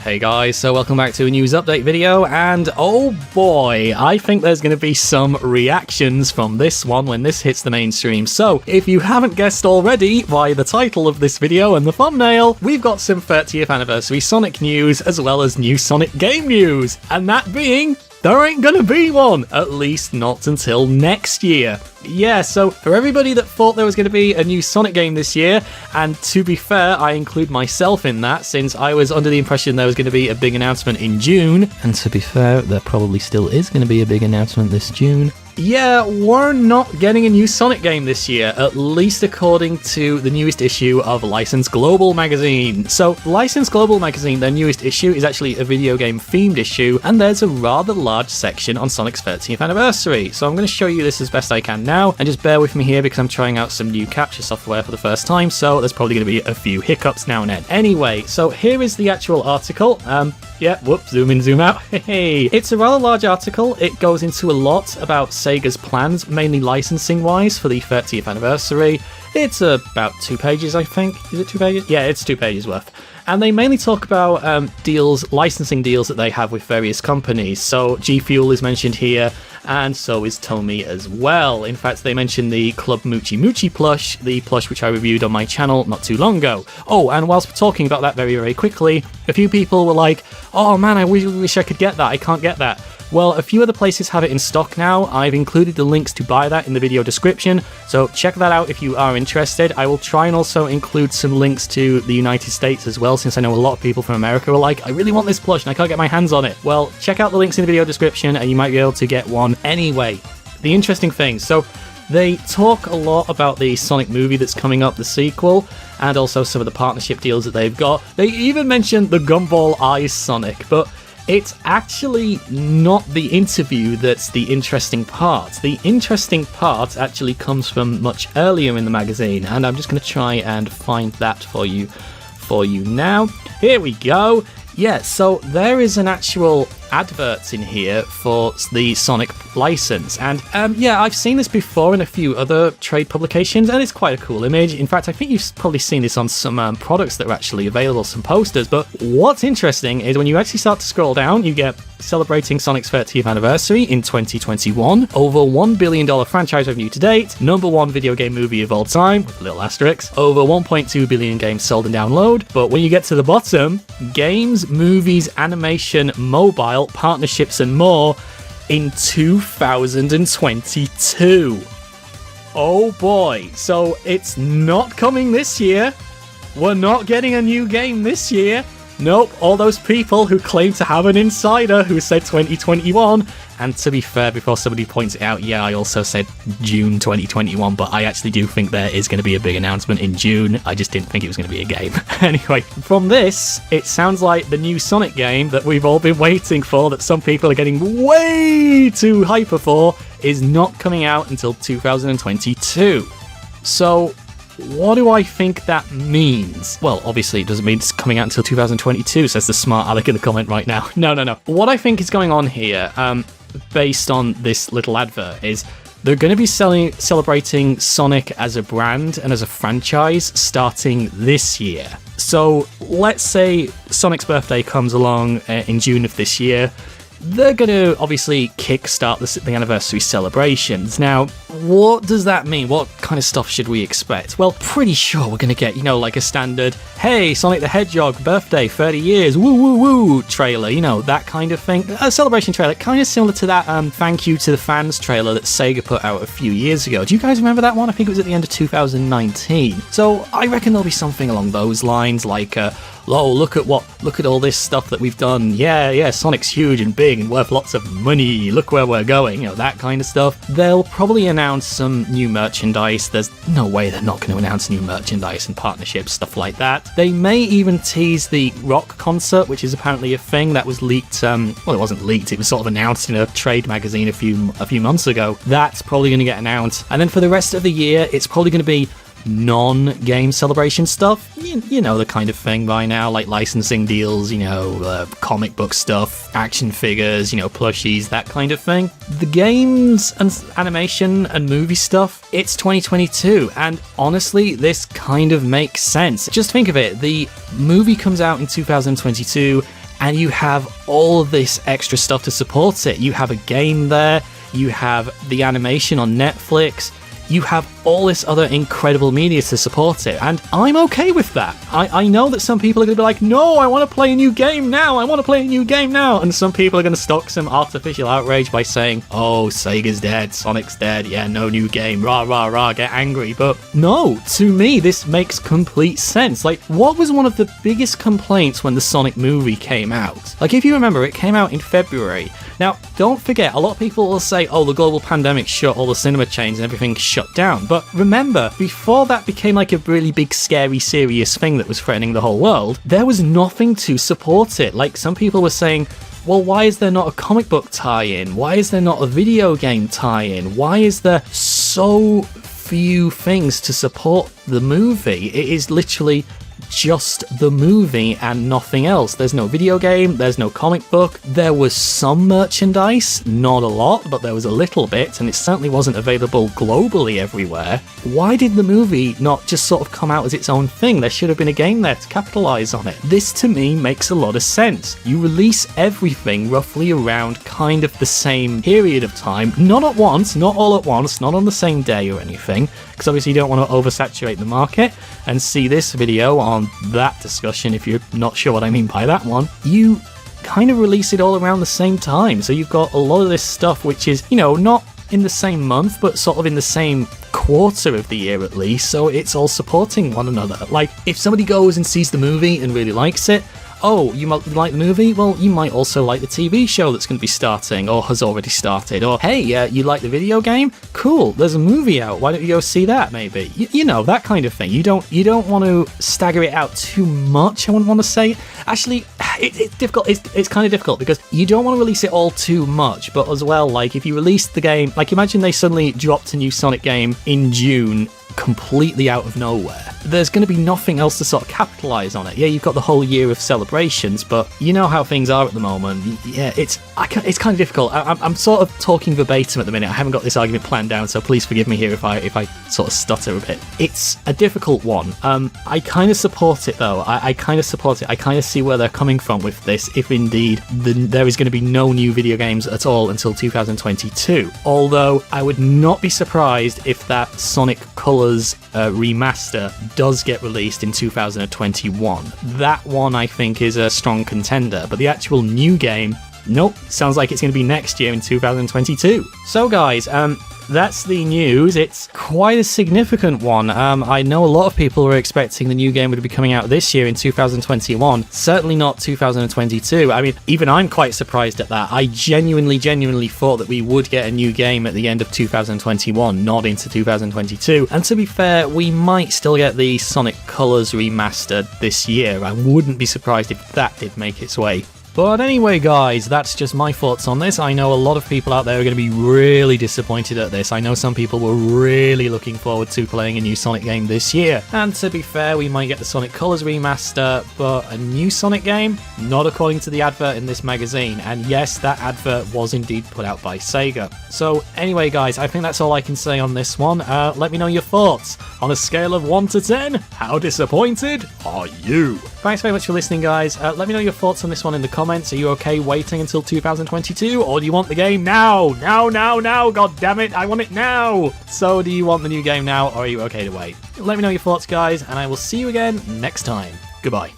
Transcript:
Hey guys, so welcome back to a news update video, and oh boy, I think there's going to be some reactions from this one when this hits the mainstream. So, if you haven't guessed already by the title of this video and the thumbnail, we've got some 30th anniversary Sonic news as well as new Sonic game news, and that being, there ain't gonna be one, at least not until next year. Yeah, so for everybody that thought there was going to be a new Sonic game this year, and to be fair, I include myself in that since I was under the impression there was going to be a big announcement in June, and to be fair, there probably still is going to be a big announcement this June. Yeah, we're not getting a new Sonic game this year, at least according to the newest issue of License Global magazine. So, License Global magazine, their newest issue, is actually a video game themed issue, and there's a rather large section on Sonic's 30th anniversary. So I'm going to show you this as best I can now, and just bear with me here because I'm trying out some new capture software for the first time, so there's probably going to be a few hiccups now and then. Anyway, so here is the actual article. Yeah, whoops, zoom in, zoom out. Hey, it's a rather large article. It goes into a lot about Sega's plans, mainly licensing-wise, for the 30th anniversary. It's about 2 pages, I think. Is it 2 pages? Yeah, it's 2 pages worth. And they mainly talk about licensing deals that they have with various companies. So G Fuel is mentioned here, and so is Tomy as well. In fact, they mentioned the Club Moochie Moochie plush, the plush which I reviewed on my channel not too long ago. Oh, and whilst we're talking about that very, very quickly, a few people were like, oh man, I wish I could get that, I can't get that. Well, a few other places have it in stock now. I've included the links to buy that in the video description, so check that out if you are interested. I will try and also include some links to the United States as well, since I know a lot of people from America are like, I really want this plush and I can't get my hands on it. Well, check out the links in the video description and you might be able to get one anyway. The interesting thing, so they talk a lot about the Sonic movie that's coming up, the sequel, and also some of the partnership deals that they've got. They even mentioned the Gumball Eyes Sonic, but it's actually not the interview that's the interesting part. The interesting part actually comes from much earlier in the magazine, and I'm just going to try and find that for you now. Here we go. Yeah, so there is an actual advert in here for the Sonic license, and yeah, I've seen this before in a few other trade publications, and it's quite a cool image. In fact, I think you've probably seen this on some products that are actually available, some posters, but what's interesting is when you actually start to scroll down, you get celebrating Sonic's 30th anniversary in 2021, over $1 billion franchise revenue to date, #1 video game movie of all time, with a little asterisk, over 1.2 billion games sold and download, but when you get to the bottom, games, movies, animation, mobile, partnerships and more in 2022. Oh boy, so it's not coming this year. We're not getting a new game this year. Nope, all those people who claim to have an insider who said 2021, and to be fair, before somebody points it out, yeah, I also said June 2021, but I actually do think there is going to be a big announcement in June. I just didn't think it was going to be a game. Anyway, from this, it sounds like the new Sonic game that we've all been waiting for, that some people are getting way too hyper for, is not coming out until 2022. So, what do I think that means? Well, obviously it doesn't mean it's coming out until 2022, says the smart Alec in the comment right now. No. What I think is going on here, based on this little advert, is they're going to be celebrating Sonic as a brand and as a franchise starting this year. So let's say Sonic's birthday comes along in June of this year. They're going to obviously kickstart the anniversary celebrations. Now, what does that mean? What kind of stuff should we expect? Well, pretty sure we're going to get, like a standard, hey, Sonic the Hedgehog, birthday, 30 years, woo woo woo trailer, that kind of thing. A celebration trailer, kind of similar to that thank you to the fans trailer that Sega put out a few years ago. Do you guys remember that one? I think it was at the end of 2019. So I reckon there'll be something along those lines, like, oh, look at all this stuff that we've done. Yeah, Sonic's huge and big and worth lots of money. Look where we're going, that kind of stuff. They'll probably announce some new merchandise. There's no way they're not going to announce new merchandise and partnerships, stuff like that. They may even tease the rock concert, which is apparently a thing that was leaked. Well, it wasn't leaked. It was sort of announced in a trade magazine a few months ago. That's probably going to get announced. And then for the rest of the year, it's probably going to be non-game celebration stuff, you know the kind of thing by now, like licensing deals, comic book stuff, action figures, plushies, that kind of thing. The games and animation and movie stuff, it's 2022, and honestly, this kind of makes sense. Just think of it, the movie comes out in 2022, and you have all of this extra stuff to support it. You have a game there, you have the animation on Netflix, you have all this other incredible media to support it, and I'm okay with that. I know that some people are going to be like, no, I want to play a new game now, and some people are going to stock some artificial outrage by saying, oh, Sega's dead, Sonic's dead, yeah, no new game, rah, rah, rah, get angry. But no, to me, this makes complete sense. Like, what was one of the biggest complaints when the Sonic movie came out? Like, if you remember, it came out in February. Now, don't forget, a lot of people will say, oh, the global pandemic shut all the cinema chains and everything shut down. But remember, before that became like a really big, scary, serious thing that was threatening the whole world, there was nothing to support it. Like, some people were saying, well, why is there not a comic book tie-in? Why is there not a video game tie-in? Why is there so few things to support the movie? It is literally just the movie and nothing else. There's no video game, there's no comic book. There was some merchandise, not a lot, but there was a little bit, and it certainly wasn't available globally everywhere. Why did the movie not just sort of come out as its own thing? There should have been a game there to capitalize on it. This to me makes a lot of sense. You release everything roughly around kind of the same period of time, not at once, not all at once, not on the same day or anything, because obviously you don't want to oversaturate the market. And see this video on that discussion if you're not sure what I mean by that one. You kind of release it all around the same time, so you've got a lot of this stuff which is, you know, not in the same month, but sort of in the same quarter of the year at least, so it's all supporting one another. Like, if somebody goes and sees the movie and really likes it, oh, you might like the movie? Well, you might also like the TV show that's going to be starting, or has already started. Or, hey, you like the video game? Cool, there's a movie out. Why don't you go see that, maybe? You know, that kind of thing. You don't want to stagger it out too much, I wouldn't want to say. Actually, it's difficult. It's kind of difficult, because you don't want to release it all too much, but as well, like, if you release the game, like, imagine they suddenly dropped a new Sonic game in June, completely out of nowhere. There's going to be nothing else to sort of capitalize on it. Yeah, you've got the whole year of celebrations, but you know how things are at the moment. Yeah, it's kind of difficult. I'm sort of talking verbatim at the minute. I haven't got this argument planned down, so please forgive me here if I sort of stutter a bit. It's a difficult one. I kind of support it though. I kind of support it. I kind of see where they're coming from with this, if indeed there is going to be no new video games at all until 2022. Although I would not be surprised if that Sonic Colors remaster does get released in 2021. That one I think is a strong contender, but the actual new game, nope, sounds like it's going to be next year in 2022. So guys, that's the news. It's quite a significant one. I know a lot of people were expecting the new game would be coming out this year in 2021. Certainly not 2022. I mean, even I'm quite surprised at that. I genuinely thought that we would get a new game at the end of 2021, not into 2022. And to be fair, we might still get the Sonic Colors remastered this year. I wouldn't be surprised if that did make its way. But anyway, guys, that's just my thoughts on this. I know a lot of people out there are going to be really disappointed at this. I know some people were really looking forward to playing a new Sonic game this year. And to be fair, we might get the Sonic Colors remaster, but a new Sonic game? Not according to the advert in this magazine. And yes, that advert was indeed put out by Sega. So anyway, guys, I think that's all I can say on this one. Let me know your thoughts. On a scale of 1 to 10, how disappointed are you? Thanks very much for listening, guys. Let me know your thoughts on this one in the comments. Are you okay waiting until 2022, or do you want the game now? Now, god damn it, I want it now! So do you want the new game now, or are you okay to wait? Let me know your thoughts, guys, and I will see you again next time. Goodbye.